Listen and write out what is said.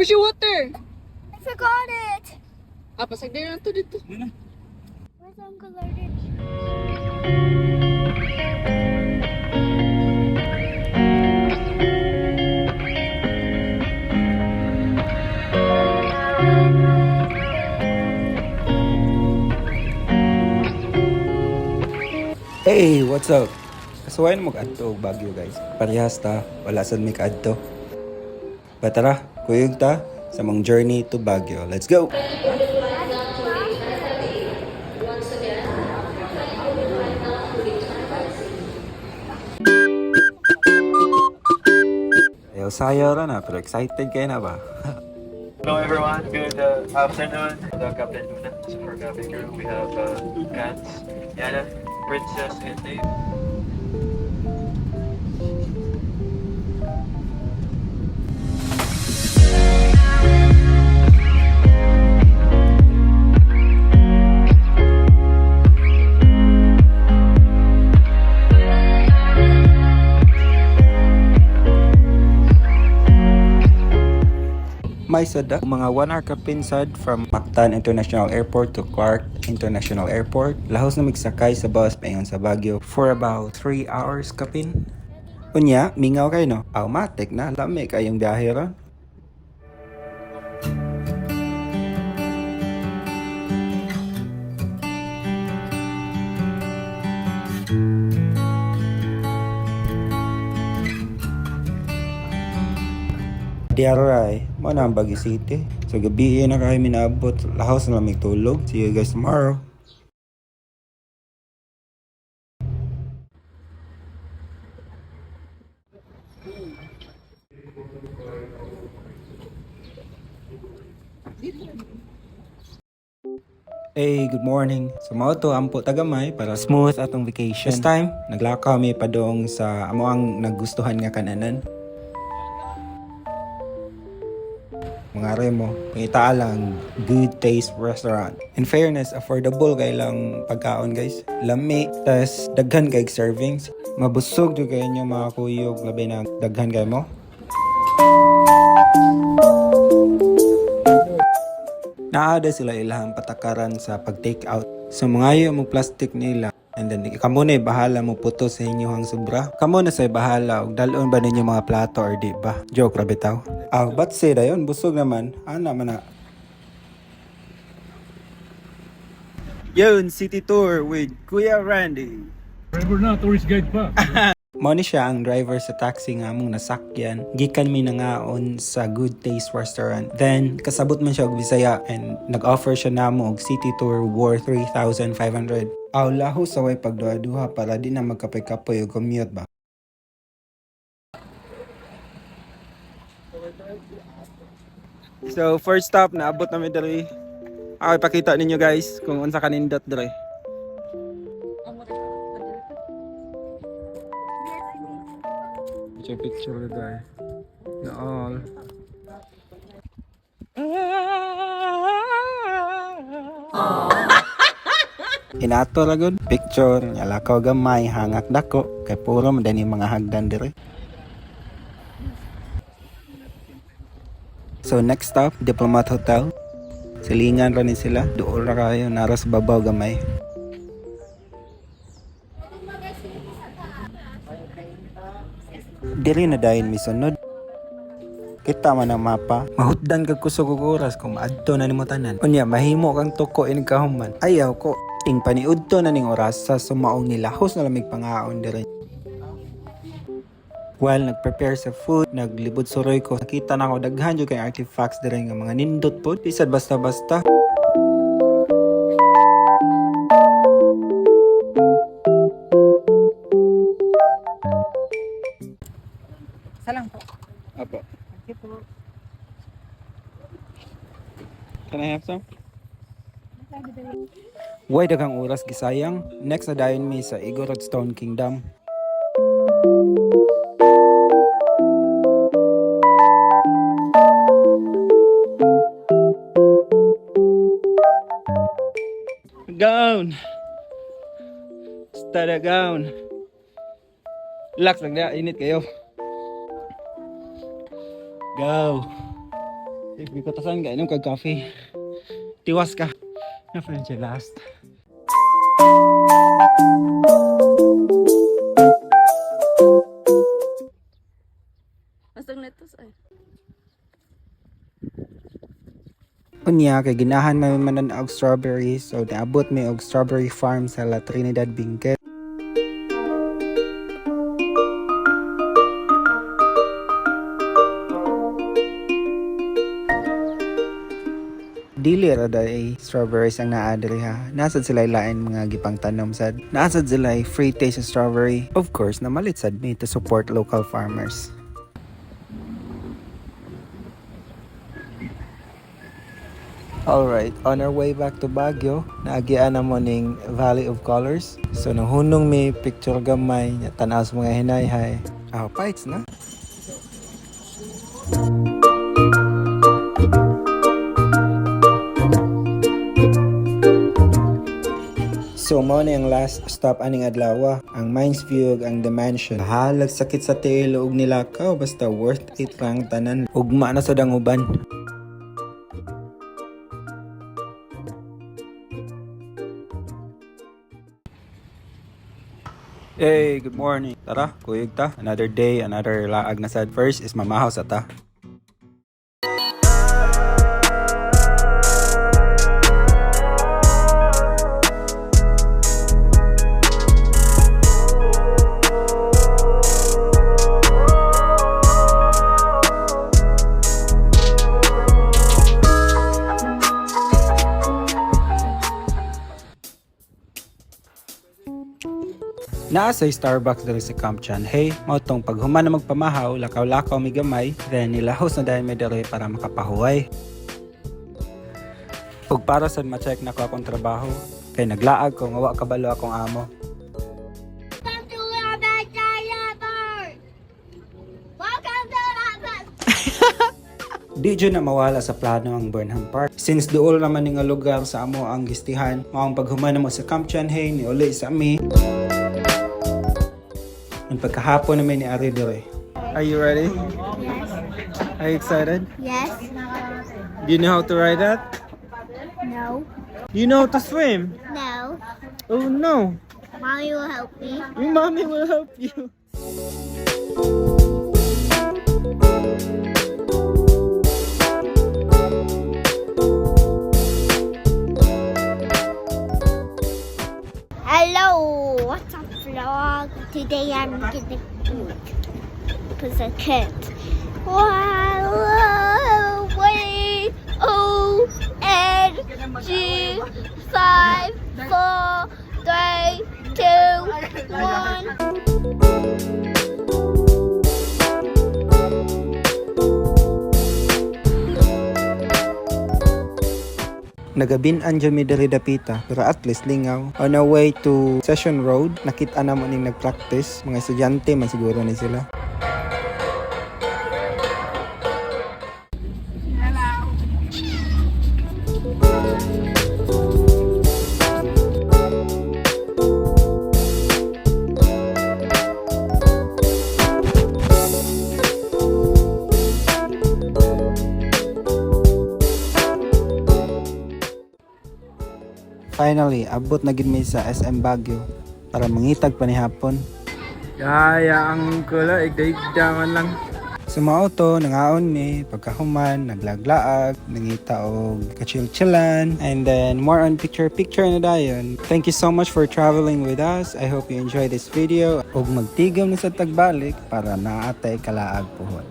Where's your water? I forgot it. Pasagday lang to dito. Where's Uncle Arden? Hey, what's up? Kasuwayan mo kadto Baguio guys. Parehas ta, wala sad mi kadto. Tara, kuyog ta sa mong journey to Baguio. Let's go. Ayaw sayo ra na, pero excited kayo na ba? Hello everyone, good afternoon. The Captain Luna, for cabin crew, we have Gans, Yana, Princess, and Dave. May sada mga 1 hour kapinsad from Mactan International Airport to Clark International Airport. Lahos na migsakay sa bus paingon sa Baguio for about 3 hours kapin. Unya, mingaw kayo no? Automatic na, lami kayong biyahe ron. Diaray, mo na ang Baguio City. So gabi na kayo minabot. Lahos na lang tulog. See you guys tomorrow. Hey, good morning. So mao to ampo tagamay para smooth atong vacation. This time, naglakaw mi padong sa amo ang nagustuhan nga kananan. Mga remo, pangita lang, good taste restaurant. In fairness, affordable kay lang pagkaon guys. Lami, tas daghan kay servings. Mabusog jud kay inyo mga kuyog, labi na daghan kay mo. Naada sila ilahang patakaran sa pag-take out. So mga mo plastic nila. And then, kamo na bahala mo puto sa inyong sobra. Kamo na sa bahala. Og dalon ba ninyo mga plato or di ba? Joke, rabi tao. But say da yun, busog naman. Ana man na. Yun, city tour with Kuya Randy. Driver na, tourist guide pa. Mao ni siya ang driver sa taxi nga among nasakyan. Gikan mi nangaon sa Good Taste Restaurant. Then, kasabot man siya og Bisaya and nag-offer siya namo og city tour worth 3,500. Laho sa way pagduha-duha para di na magkapoy-kapoy o commute ba. So first stop na abot namin diri. Ako ipakita ninyo guys kung unsa kanindot diri. Picture guys. Na all. Inato ra gud picture nya lakaw gamay hangak dako kay puro man dani mga hagdan diri. So next stop, Diplomat Hotel. Silingan ra ni sila, duol ra kayo nara sa babaw gamay. Diri na dayon misunod. Kita man ang mapa, mahutdan kag kusog og oras kung maadto na nimo tanan. Unya mahimo kang tuko ining kahuman. Ayaw ko ing paniudto na ning oras sa sumaong nilahos na lamig pangaon diri. While nagprepare sa food, naglibot suroy ko. Nakita na ako daghan jud kay artifacts diri nga mga nindot pod. Bisad basta-basta. Salang po. Apo. Thank you po. Can I have some? Way daghang oras gisayang. Next na dayon mi sa Igorot Stone Kingdom. Gown. Stada gown. Relax lang na, init kayo. Go. Hindi ko tasan ka, inom kag coffee. Tiwas ka. Na friend siya last. Asang netos ay. Unya kay ginahan may manan og strawberries, so naabot may og strawberry farm sa La Trinidad, Benguet. Dili ra day strawberries ang naa diri ha. Nasad sila lain mga gipang tanom sad. Nasad sila free taste of strawberry. Of course, namalit sad me to support local farmers. Alright, on our way back to Baguio, naagian na mo ning Valley of Colors. So nahunong may picture gamay, tanaw sa mga hinay-hay. Fights na. So mo na yung last stop aning adlaw, ang Mines View ug ang The Mansion. Halag sakit sa tiil ug nilakaw basta worth it lang tanan. Ugma na sa danguban. Hey, good morning. Tara, kuyog ta. Another day, another laag na sad. First is mamahaw sa ta. Naa sa Starbucks dali sa Campchan. Hey, mao tong paghuman na magpamahaw, lakaw-lakaw mi gamay, then nilahos na dahil may dali para makapahuway. Ug para sa ma-check na ko akong trabaho, kay naglaag ko nga wa kabalo akong amo. Di dyan na mawala sa plano ang Burnham Park. Since dool naman nga lugar sa amo ang gistihan, maong paghuman na mo sa Campchan, hey, ni uli sa ami. Ang pagkahapon naman ni Ari dire. Are you ready? Yes. Are you excited? Yes. Do you know how to ride that? No. Do you know how to swim? No. Oh no. Mommy will help me. Your mommy will help you. Hello. What's up, vlog? Today I'm gonna present Y-O-N-G 5, 4, 3, 2, 1. Nagabin-an dyan mi diri dapita, pero at least lingaw. On our way to Session Road, nakita na mo ning nag-practice. Mga estudyante man siguro ni sila. Finally, abot na gid mi sa SM Baguio para mangitag panihapon. Kaya ang kula igda-igdangan lang. Sumauto, nangaon mi, pagkahuman, naglaglaag, nangita og kachil-chilan, and then more on picture-picture na dayon. Thank you so much for traveling with us. I hope you enjoyed this video. Og magtigom na sa tagbalik para naatay kalaag puhon.